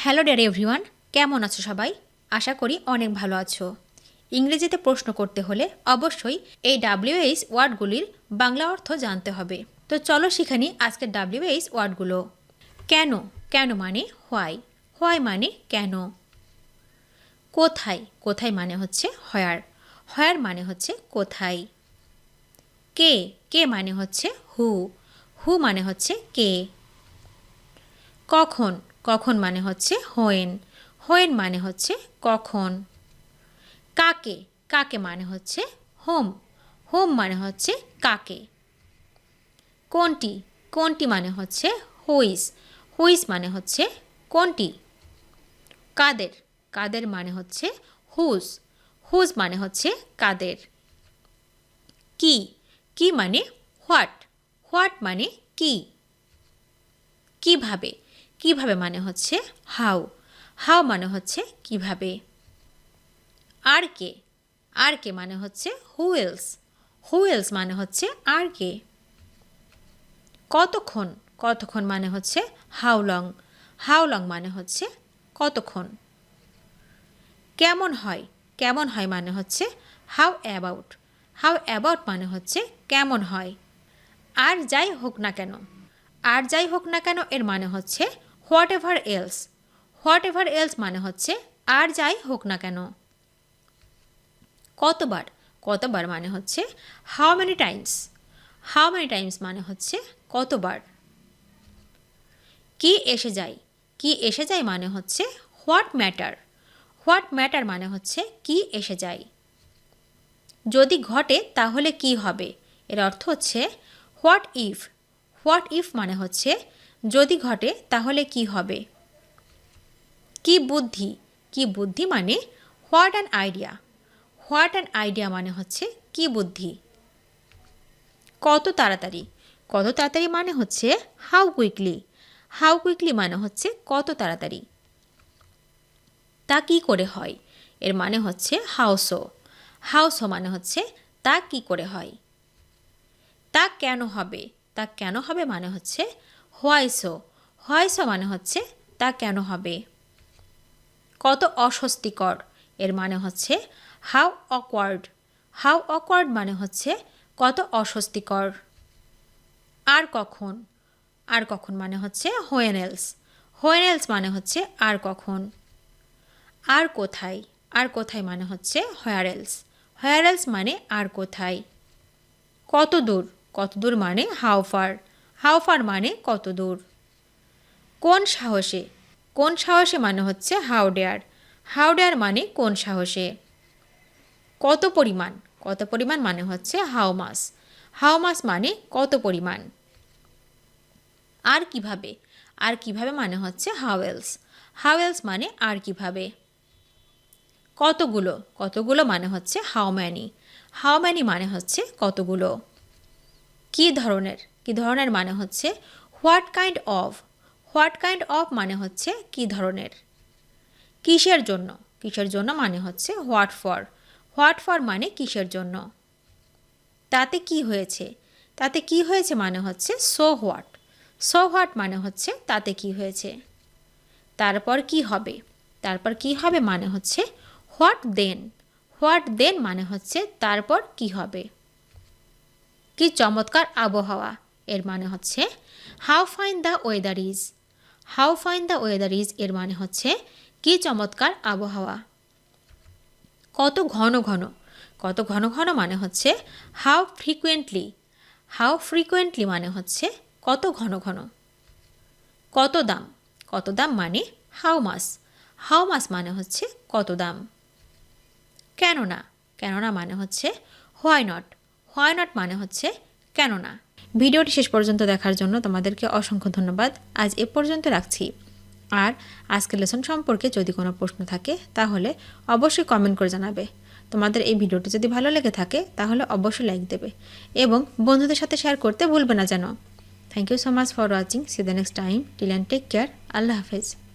Hello dear everyone, কেমন আছো সবাই? আশা করি অনেক ভালো আছো। ইংরেজিতে প্রশ্ন করতে হলে অবশ্যই এই ডাব্লিউএইচ ওয়ার্ডগুলির বাংলা অর্থ জানতে হবে। তো চলো শিখে নিই আজকের ডাব্লিউএইচ ওয়ার্ডগুলো। কেন, কেন মানে হোয়াই, হোয়াই মানে কেন। কোথায়, কোথায় মানে হচ্ছে হোয়ার, হোয়ার মানে হচ্ছে কোথায়। কে, কে মানে হচ্ছে হু, হু মানে হচ্ছে কে। কখন, কখন মানে হচ্ছে হোয়েন, হোয়েন মানে হচ্ছে কখন। কাকে, কাকে মানে হচ্ছে হোম, হোম মানে হচ্ছে কাকে। কোনটি, কোনটি মানে হচ্ছে হুইস, হুইস মানে হচ্ছে কোনটি। কাদের, কাদের মানে হচ্ছে হুজ, হুজ মানে হচ্ছে কাদের। কি, কি মানে হোয়াট, হোয়াট মানে কি। কিভাবে, কিভাবে মানে হচ্ছে হাউ, হাউ মানে হচ্ছে কিভাবে। আর কে, আর কে মানে হচ্ছে হু এলস, হু এলস মানে হচ্ছে আর কে। কতক্ষণ, কতক্ষণ মানে হচ্ছে হাউ লং, হাউ লং মানে হচ্ছে কতক্ষণ। কেমন হয়, কেমন হয় মানে হচ্ছে হাউ অ্যাবাউট, হাউ অ্যাবাউট মানে হচ্ছে কেমন হয়। আর যাই হোক না কেন, আর যাই হোক না কেন এর মানে হচ্ছে what ever else, what ever else মানে হচ্ছে আর যাই হোক না কেন। কতবার, কতবার মানে হচ্ছে how many Times, how many Times মানে হচ্ছে কতবার। কি এসে যায়, কি এসে যায় মানে হচ্ছে হোয়াট ম্যাটার, হোয়াট ম্যাটার মানে হচ্ছে কি এসে যায়। যদি ঘটে তাহলে কি হবে, এর অর্থ হচ্ছে হোয়াট ইফ, হোয়াট ইফ মানে হচ্ছে যদি ঘটে তাহলে কি হবে। কি বুদ্ধি, কি বুদ্ধি মানে what an idea, what an idea মানে হচ্ছে কি বুদ্ধি। কত তাড়াতাড়ি, কত তাড়াতাড়ি মানে হচ্ছে হাউ কুইকলি, হাউ কুইকলি মানে হচ্ছে কত তাড়াতাড়ি। তা কি করে হয়, এর মানে হচ্ছে হাউসো, হাউসো মানে হচ্ছে তা কি করে হয়। তা কেন হবে, তা কেন হবে মানে হচ্ছে হোয়াইসো, হোয়াইসো মানে হচ্ছে তা কেন হবে। কত অস্বস্তিকর, এর মানে হচ্ছে হাউ অকওয়ার্ড, হাউ অকওয়ার্ড মানে হচ্ছে কত অস্বস্তিকর। আর কখন, আর কখন মানে হচ্ছে হোয়েন এলস, হোয়েন এলস মানে হচ্ছে আর কখন। আর কোথায়, আর কোথায় মানে হচ্ছে হোয়ার এলস, হোয়ার এলস মানে আর কোথায়। কত দূর, কত দূর মানে হাউ ফার, হাউ ফার মানে কত দূর। কোন সাহসে, কোন সাহসে মানে হচ্ছে হাউ ডেয়ার, হাউ ডেয়ার মানে কোন সাহসে। কত পরিমাণ, কত পরিমাণ মানে হচ্ছে হাউ মাস, হাউ মাস মানে কত পরিমাণ। আর কিভাবে, আর কিভাবে মানে হচ্ছে হাউ এলস, হাউ এলস মানে আর কিভাবে। কতগুলো, কতগুলো মানে হচ্ছে হাউ ম্যানি, হাউ ম্যানি মানে হচ্ছে কতগুলো। কী ধরনের, কী ধরনের মানে হচ্ছে what kind of, what kind of মানে হচ্ছে কী ধরনের। কিসের জন্য, কিসের জন্য মানে হচ্ছে হোয়াট ফর, হোয়াট ফর মানে কিসের জন্য। তাতে কি হয়েছে, তাতে কি হয়েছে মানে হচ্ছে সো হোয়াট, সো হোয়াট মানে হচ্ছে তাতে কি হয়েছে। তারপর কি হবে, তারপর কি হবে মানে হচ্ছে হোয়াট দেন, হোয়াট দেন মানে হচ্ছে তারপর কি হবে। কি চমৎকার আবহাওয়া, এর মানে হচ্ছে how fine the weather is, how fine the weather is এর মানে হচ্ছে কি চমৎকার আবহাওয়া। কত ঘন ঘন, কত ঘন ঘন মানে হচ্ছে হাউ ফ্রিকুয়েন্টলি, হাউ ফ্রিকুয়েন্টলি মানে হচ্ছে কত ঘন ঘন। কত দাম, কত দাম মানে হাউ মাস, হাউ মাস মানে হচ্ছে কত দাম। কেননা, কেননা মানে হচ্ছে হোয়াই নট, হোয়াই নট মানে হচ্ছে কেননা। ভিডিওটি শেষ পর্যন্ত দেখার জন্য তোমাদেরকে অসংখ্য ধন্যবাদ। আজ এ পর্যন্ত রাখছি। আর আজকের লেসন সম্পর্কে যদি কোনো প্রশ্ন থাকে তাহলে অবশ্যই কমেন্ট করে জানাবে। তোমাদের এই ভিডিওটি যদি ভালো লেগে থাকে তাহলে অবশ্যই লাইক দেবে এবং বন্ধুদের সাথে শেয়ার করতে ভুলবে না যেন। Thank you so much for watching. See the next time. Till and take care. আল্লাহ হাফেজ।